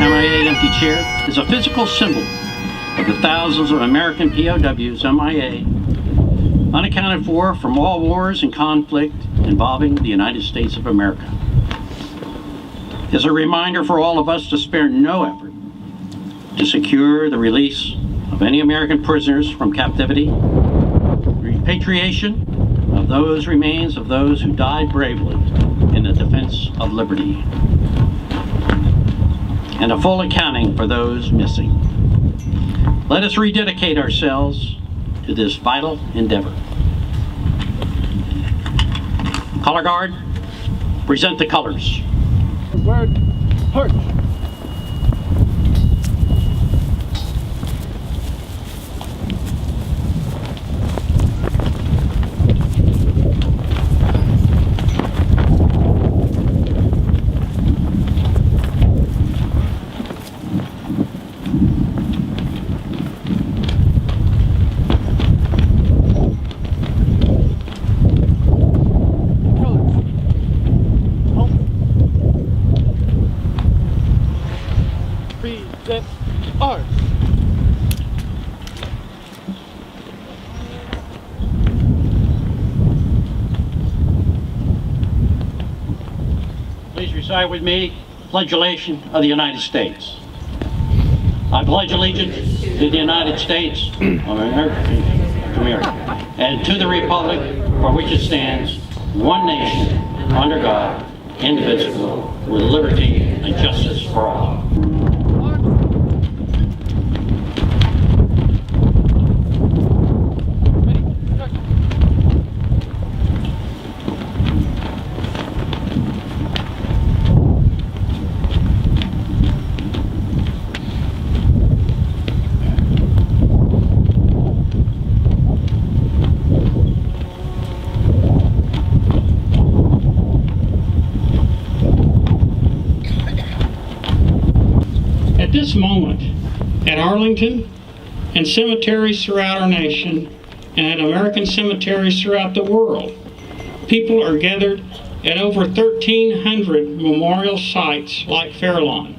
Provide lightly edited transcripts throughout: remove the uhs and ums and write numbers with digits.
MIA empty chair is a physical symbol of the thousands of American POWs, MIA, unaccounted for from all wars and conflict involving the United States of America. It's a reminder for all of us to spare no effort to secure the release of any American prisoners from captivity, repatriation of those remains of those who died bravely in the defense of liberty, and a full accounting for those missing. Let us rededicate ourselves to this vital endeavor. Color Guard, present the colors. Word, march. Present arms. Please recite with me the Pledge of the United States. I pledge allegiance to the United States of America and to the republic for which it stands, one nation, under God, indivisible, with liberty and justice for all. At this moment, at Arlington and cemeteries throughout our nation and at American cemeteries throughout the world, people are gathered at over 1,300 memorial sites like Fairlawn.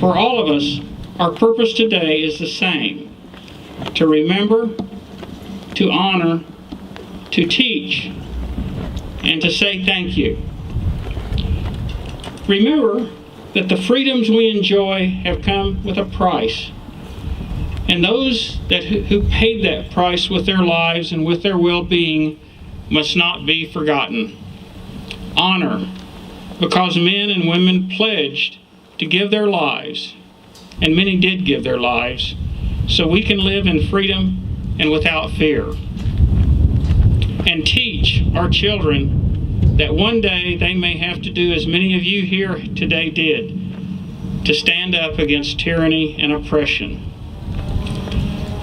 For all of us, our purpose today is the same: to remember, to honor, to teach, and to say thank you. Remember that the freedoms we enjoy have come with a price, and those who paid that price with their lives and with their well-being must not be forgotten. Honor, because men and women pledged to give their lives, and many did give their lives, so we can live in freedom and without fear. And teach our children that one day they may have to do as many of you here today did, to stand up against tyranny and oppression.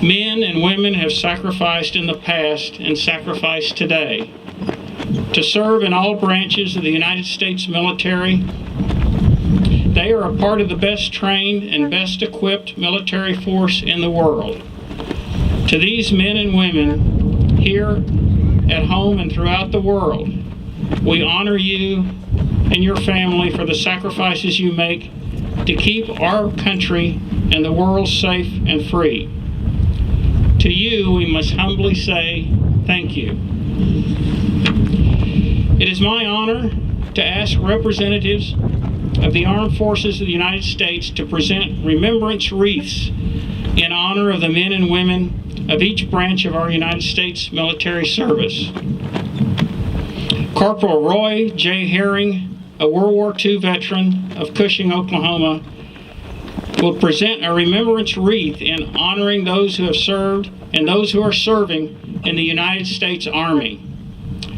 Men and women have sacrificed in the past and sacrifice today to serve in all branches of the United States military. They are a part of the best trained and best equipped military force in the world. To these men and women here at home and throughout the world, we honor you and your family for the sacrifices you make to keep our country and the world safe and free. To you, we must humbly say thank you. It is my honor to ask representatives of the Armed Forces of the United States to present remembrance wreaths in honor of the men and women of each branch of our United States military service. Corporal Roy J. Herring, a World War II veteran of Cushing, Oklahoma, will present a remembrance wreath in honoring those who have served and those who are serving in the United States Army.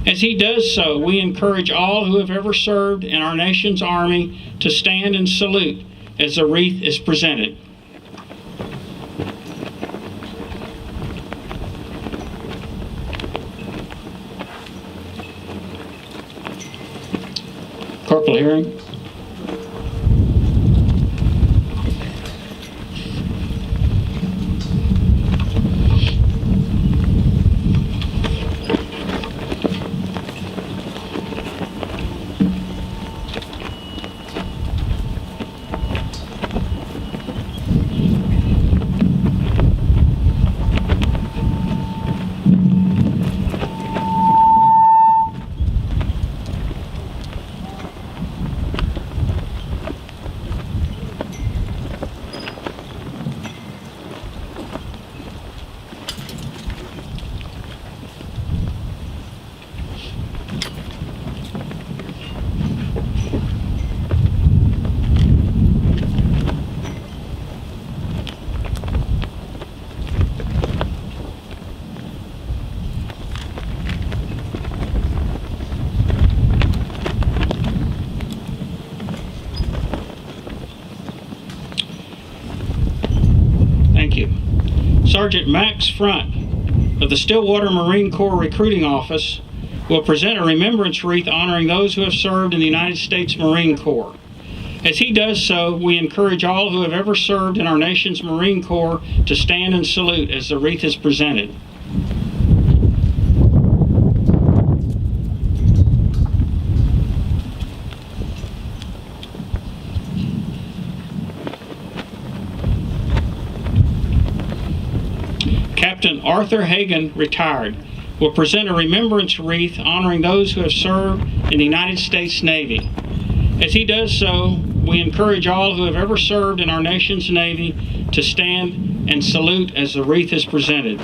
As he does so, we encourage all who have ever served in our nation's Army to stand and salute as the wreath is presented. Corporal Herring. Sergeant Max Front of the Stillwater Marine Corps Recruiting Office will present a remembrance wreath honoring those who have served in the United States Marine Corps. As he does so, we encourage all who have ever served in our nation's Marine Corps to stand and salute as the wreath is presented. Captain Arthur Hagan, retired, will present a remembrance wreath honoring those who have served in the United States Navy. As he does so, we encourage all who have ever served in our nation's Navy to stand and salute as the wreath is presented.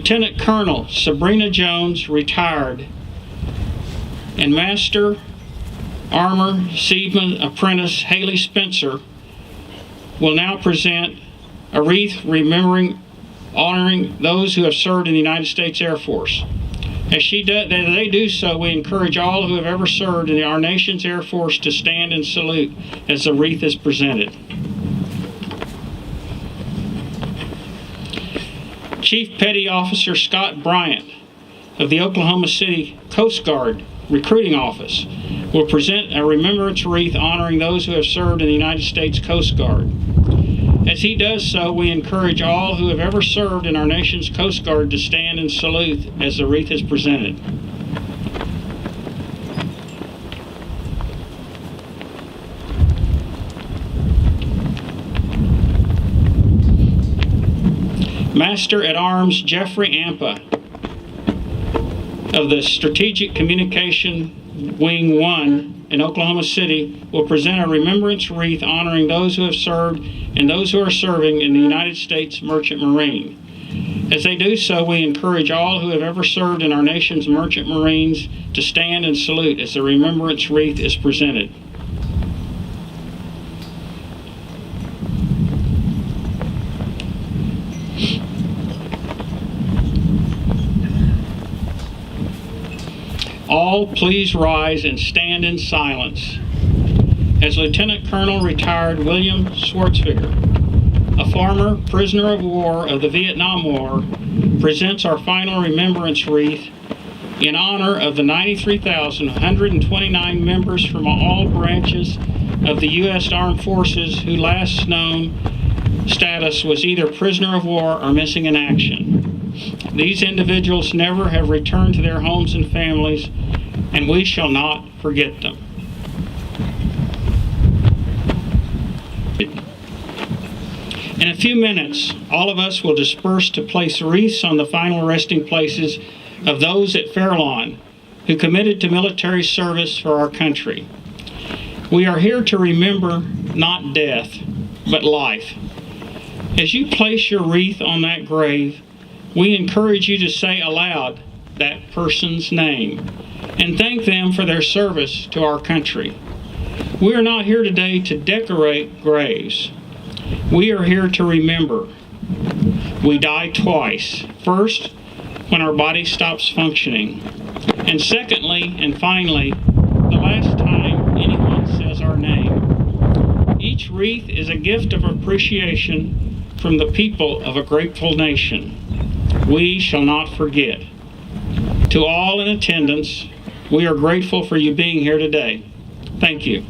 Lieutenant Colonel Sabrina Jones, retired, and Master Armor Seaman Apprentice Haley Spencer will now present a wreath honoring those who have served in the United States Air Force. As they do so, we encourage all who have ever served in our nation's Air Force to stand and salute as the wreath is presented. Chief Petty Officer Scott Bryant of the Oklahoma City Coast Guard Recruiting Office will present a remembrance wreath honoring those who have served in the United States Coast Guard. As he does so, we encourage all who have ever served in our nation's Coast Guard to stand and salute as the wreath is presented. Master at Arms Jeffrey Ampa of the Strategic Communication Wing 1 in Oklahoma City will present a remembrance wreath honoring those who have served and those who are serving in the United States Merchant Marine. As they do so, we encourage all who have ever served in our nation's Merchant Marines to stand and salute as the remembrance wreath is presented. All please rise and stand in silence as Lieutenant Colonel retired William Schwartzfigger, a former prisoner of war of the Vietnam War, presents our final remembrance wreath in honor of the 93,129 members from all branches of the U.S. Armed Forces who last known status was either prisoner of war or missing in action. These individuals never have returned to their homes and families, and we shall not forget them. In a few minutes, all of us will disperse to place wreaths on the final resting places of those at Fairlawn who committed to military service for our country. We are here to remember not death, but life. As you place your wreath on that grave, we encourage you to say aloud that person's name and thank them for their service to our country. We are not here today to decorate graves. We are here to remember. We die twice. First, when our body stops functioning. And secondly, and finally, the last time anyone says our name. Each wreath is a gift of appreciation from the people of a grateful nation. We shall not forget. To all in attendance, we are grateful for you being here today. Thank you.